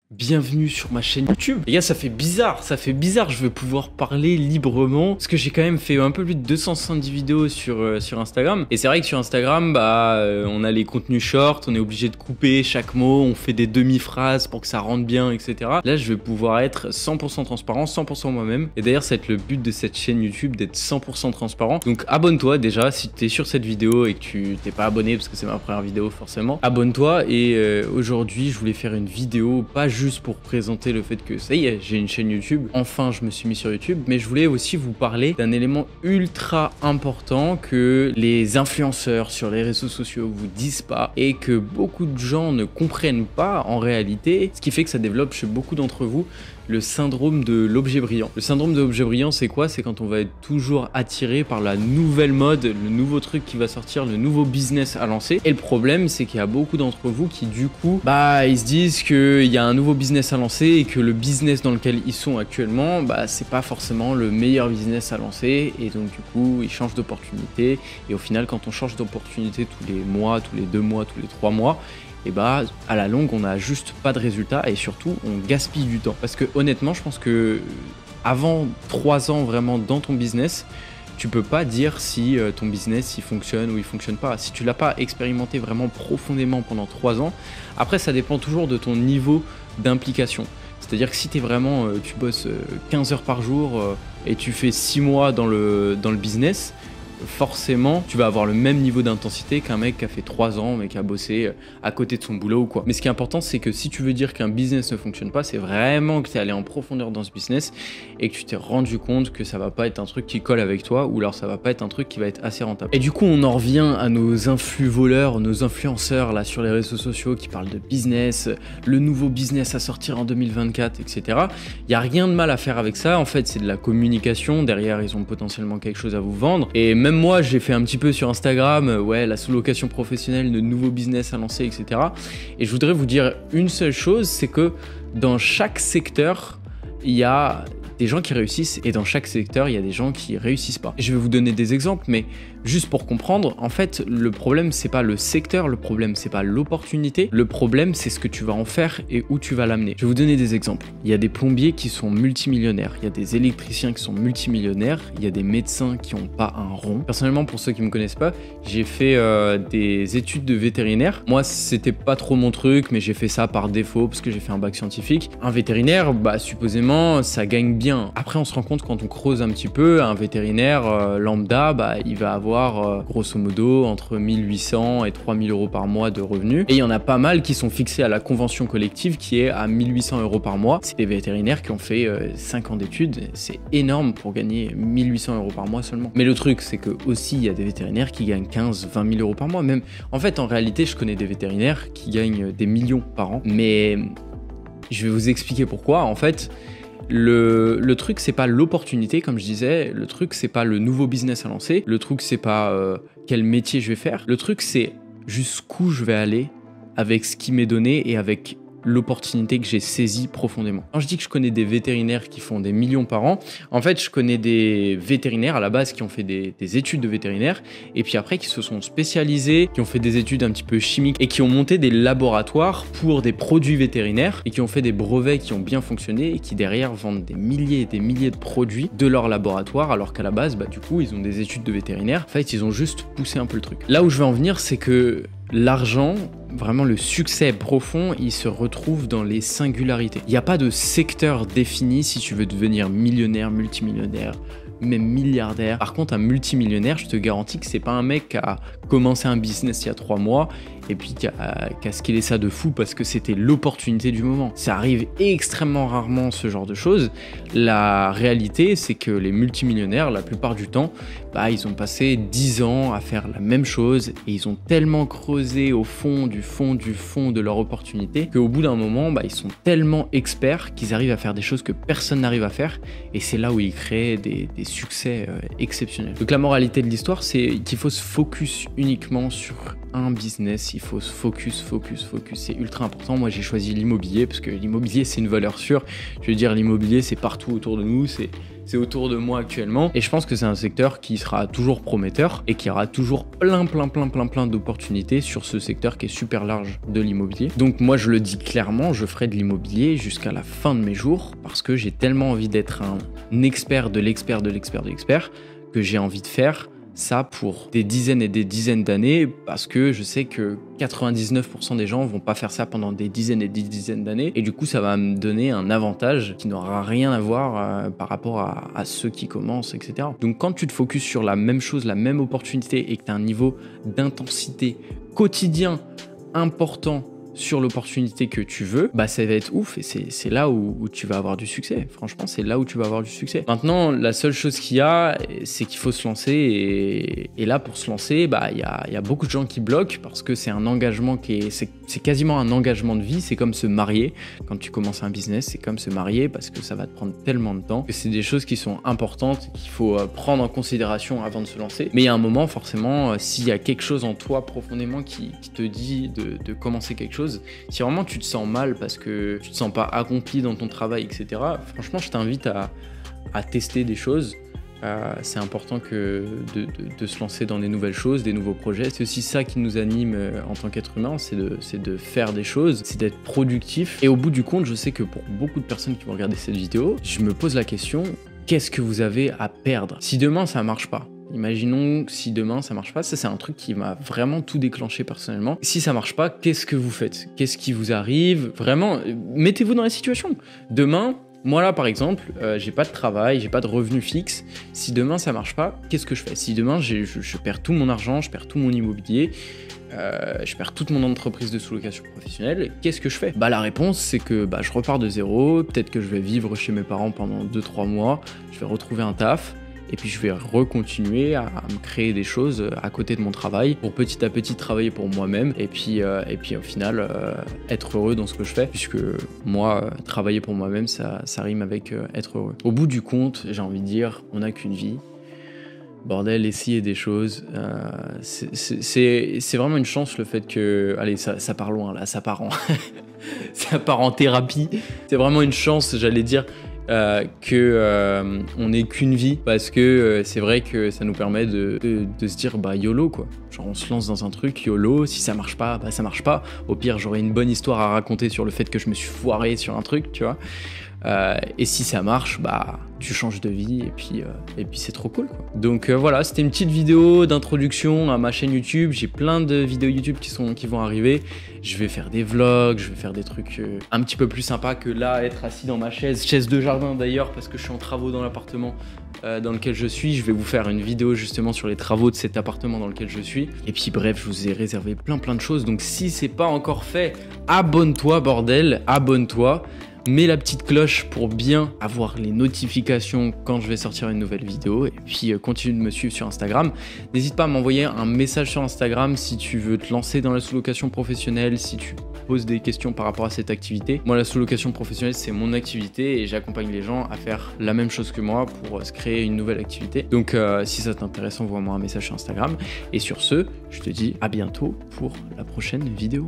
Bienvenue sur ma chaîne YouTube. Les gars, ça fait bizarre, je vais pouvoir parler librement parce que j'ai quand même fait un peu plus de 270 vidéos sur Instagram. Et c'est vrai que sur Instagram, on a les contenus shorts, on est obligé de couper chaque mot, on fait des demi-phrases pour que ça rentre bien, etc. Là, je vais pouvoir être 100% transparent, 100% moi-même. Et d'ailleurs, ça va être le but de cette chaîne YouTube, d'être 100% transparent. Donc abonne-toi déjà si tu es sur cette vidéo et que tu t'es pas abonné parce que c'est ma première vidéo forcément. Abonne-toi et aujourd'hui, je voulais faire une vidéo pas juste pour présenter le fait que ça y est, j'ai une chaîne YouTube. Enfin, je me suis mis sur YouTube, mais je voulais aussi vous parler d'un élément ultra important que les influenceurs sur les réseaux sociaux vous disent pas et que beaucoup de gens ne comprennent pas en réalité, ce qui fait que ça développe chez beaucoup d'entre vous le syndrome de l'objet brillant. Le syndrome de l'objet brillant, c'est quoi? C'est quand on va être toujours attiré par la nouvelle mode, le nouveau truc qui va sortir, le nouveau business à lancer. Et le problème, c'est qu'il y a beaucoup d'entre vous qui, du coup, ils se disent qu'il y a un nouveau business à lancer et que le business dans lequel ils sont actuellement, c'est pas forcément le meilleur business à lancer. Et donc, du coup, ils changent d'opportunité. Et au final, quand on change d'opportunité tous les mois, tous les 2 mois, tous les 3 mois, et à la longue, on n'a juste pas de résultat et surtout, on gaspille du temps. Parce que honnêtement, je pense que avant 3 ans vraiment dans ton business, tu peux pas dire si ton business il fonctionne ou il fonctionne pas. Si tu l'as pas expérimenté vraiment profondément pendant 3 ans, après ça dépend toujours de ton niveau d'implication. C'est-à-dire que si tu es vraiment, tu bosses 15 heures par jour et tu fais 6 mois dans le business, forcément tu vas avoir le même niveau d'intensité qu'un mec qui a fait 3 ans mais qui a bossé à côté de son boulot ou quoi. Mais ce qui est important, c'est que si tu veux dire qu'un business ne fonctionne pas, c'est vraiment que tu es allé en profondeur dans ce business et que tu t'es rendu compte que ça va pas être un truc qui colle avec toi ou alors ça va pas être un truc qui va être assez rentable. Et du coup, on en revient à nos voleurs, nos influenceurs là sur les réseaux sociaux qui parlent de business, le nouveau business à sortir en 2024, etc. Il y a rien de mal à faire avec ça. En fait, c'est de la communication. Derrière, ils ont potentiellement quelque chose à vous vendre. Et même moi, j'ai fait un petit peu sur Instagram, la sous-location professionnelle, de nouveaux business à lancer, etc. Et je voudrais vous dire une seule chose, c'est que dans chaque secteur, il y a des gens qui réussissent et dans chaque secteur, il y a des gens qui réussissent pas. Et je vais vous donner des exemples, mais juste pour comprendre, en fait, le problème, c'est pas le secteur, le problème, c'est pas l'opportunité. Le problème, c'est ce que tu vas en faire et où tu vas l'amener. Je vais vous donner des exemples. Il y a des plombiers qui sont multimillionnaires, il y a des électriciens qui sont multimillionnaires, il y a des médecins qui n'ont pas un rond. Personnellement, pour ceux qui me connaissent pas, j'ai fait des études de vétérinaire. Moi, c'était pas trop mon truc, mais j'ai fait ça par défaut parce que j'ai fait un bac scientifique. Un vétérinaire, supposément, ça gagne bien. Après, on se rend compte quand on creuse un petit peu, un vétérinaire lambda, il va avoir grosso modo entre 1800 et 3000 euros par mois de revenus. Et il y en a pas mal qui sont fixés à la convention collective qui est à 1800 euros par mois. C'est des vétérinaires qui ont fait 5 ans d'études. C'est énorme pour gagner 1800 euros par mois seulement. Mais le truc, c'est que aussi, il y a des vétérinaires qui gagnent 15, 20 000 euros par mois. Même, en fait, en réalité, je connais des vétérinaires qui gagnent des millions par an. Mais je vais vous expliquer pourquoi. En fait, le truc, c'est pas l'opportunité, comme je disais. Le truc, c'est pas le nouveau business à lancer. Le truc, c'est pas quel métier je vais faire. Le truc, c'est jusqu'où je vais aller avec ce qui m'est donné et avec l'opportunité que j'ai saisie profondément. Quand je dis que je connais des vétérinaires qui font des millions par an, en fait, je connais des vétérinaires à la base qui ont fait des études de vétérinaire et puis après qui se sont spécialisés, qui ont fait des études un petit peu chimiques et qui ont monté des laboratoires pour des produits vétérinaires et qui ont fait des brevets qui ont bien fonctionné et qui derrière vendent des milliers et des milliers de produits de leur laboratoire alors qu'à la base, du coup, ils ont des études de vétérinaire. En fait, ils ont juste poussé un peu le truc. Là où je veux en venir, c'est que l'argent, vraiment le succès profond, il se retrouve dans les singularités. Il n'y a pas de secteur défini si tu veux devenir millionnaire, multimillionnaire, même milliardaire. Par contre, un multimillionnaire, je te garantis que c'est pas un mec qui a commencé un business il y a 3 mois et puis qui a scalé ça de fou parce que c'était l'opportunité du moment. Ça arrive extrêmement rarement, ce genre de choses. La réalité, c'est que les multimillionnaires, la plupart du temps, ils ont passé 10 ans à faire la même chose et ils ont tellement creusé au fond de leur opportunité qu'au bout d'un moment, ils sont tellement experts qu'ils arrivent à faire des choses que personne n'arrive à faire et c'est là où ils créent des succès exceptionnels. Donc la moralité de l'histoire, c'est qu'il faut se focus uniquement sur un business, il faut se focus. C'est ultra important. Moi, j'ai choisi l'immobilier parce que l'immobilier, c'est une valeur sûre. Je veux dire, l'immobilier, c'est partout autour de nous, c'est autour de moi actuellement. Et je pense que c'est un secteur qui sera toujours prometteur et qui aura toujours plein d'opportunités sur ce secteur qui est super large de l'immobilier. Donc moi, je le dis clairement, je ferai de l'immobilier jusqu'à la fin de mes jours parce que j'ai tellement envie d'être un expert de l'expert que j'ai envie de faire ça pour des dizaines et des dizaines d'années parce que je sais que 99% des gens vont pas faire ça pendant des dizaines et des dizaines d'années et du coup ça va me donner un avantage qui n'aura rien à voir par rapport à ceux qui commencent, etc. Donc quand tu te focuses sur la même chose, la même opportunité et que tu as un niveau d'intensité quotidien important sur l'opportunité que tu veux, bah ça va être ouf et c'est là où tu vas avoir du succès. Franchement, c'est là où tu vas avoir du succès. Maintenant, la seule chose qu'il y a, c'est qu'il faut se lancer et là, pour se lancer, bah il y a beaucoup de gens qui bloquent parce que c'est un engagement c'est quasiment un engagement de vie. C'est comme se marier. Quand tu commences un business, c'est comme se marier parce que ça va te prendre tellement de temps que c'est des choses qui sont importantes qu'il faut prendre en considération avant de se lancer. Mais il y a un moment, forcément, s'il y a quelque chose en toi profondément qui te dit de commencer quelque chose, si vraiment tu te sens mal parce que tu te sens pas accompli dans ton travail, etc., franchement, je t'invite à tester des choses. C'est important de se lancer dans des nouvelles choses, des nouveaux projets. C'est aussi ça qui nous anime en tant qu'être humain, c'est de faire des choses, c'est d'être productif. Et au bout du compte, je sais que pour beaucoup de personnes qui vont regarder cette vidéo, je me pose la question, qu'est-ce que vous avez à perdre si demain ça marche pas? Imaginons que si demain ça marche pas, ça c'est un truc qui m'a vraiment tout déclenché personnellement. Si ça marche pas, qu'est-ce que vous faites? Qu'est-ce qui vous arrive? Vraiment, mettez-vous dans la situation. Demain, moi là par exemple, j'ai pas de travail, j'ai pas de revenu fixe. Si demain ça marche pas, qu'est-ce que je fais? Si demain je perds tout mon argent, je perds tout mon immobilier, je perds toute mon entreprise de sous-location professionnelle, qu'est-ce que je fais? Bah la réponse c'est que je repars de zéro, peut-être que je vais vivre chez mes parents pendant 2-3 mois, je vais retrouver un taf, et puis je vais recontinuer à me créer des choses à côté de mon travail pour petit à petit travailler pour moi-même et puis au final être heureux dans ce que je fais, puisque moi travailler pour moi-même ça rime avec être heureux. Au bout du compte, j'ai envie de dire, on n'a qu'une vie. Bordel, essayez des choses. C'est vraiment une chance le fait que... Allez, ça part loin là, ça part en thérapie. C'est vraiment une chance, j'allais dire, on n'ait qu'une vie, parce que c'est vrai que ça nous permet de se dire YOLO quoi. Genre on se lance dans un truc YOLO, si ça marche pas, ça marche pas. Au pire j'aurai une bonne histoire à raconter sur le fait que je me suis foiré sur un truc, tu vois. Et si ça marche, tu changes de vie et puis c'est trop cool quoi. Donc voilà, c'était une petite vidéo d'introduction à ma chaîne YouTube. J'ai plein de vidéos YouTube qui vont arriver. Je vais faire des vlogs, je vais faire des trucs un petit peu plus sympas que là, être assis dans ma chaise de jardin d'ailleurs, parce que je suis en travaux dans l'appartement dans lequel je suis. Je vais vous faire une vidéo justement sur les travaux de cet appartement dans lequel je suis. Et puis bref, je vous ai réservé plein de choses. Donc si c'est pas encore fait, abonne-toi bordel, abonne-toi. Mets la petite cloche pour bien avoir les notifications quand je vais sortir une nouvelle vidéo. Et puis continue de me suivre sur Instagram. N'hésite pas à m'envoyer un message sur Instagram si tu veux te lancer dans la sous-location professionnelle, si tu poses des questions par rapport à cette activité. Moi, la sous-location professionnelle, c'est mon activité et j'accompagne les gens à faire la même chose que moi pour se créer une nouvelle activité. Donc si ça t'intéresse, envoie-moi un message sur Instagram. Et sur ce, je te dis à bientôt pour la prochaine vidéo.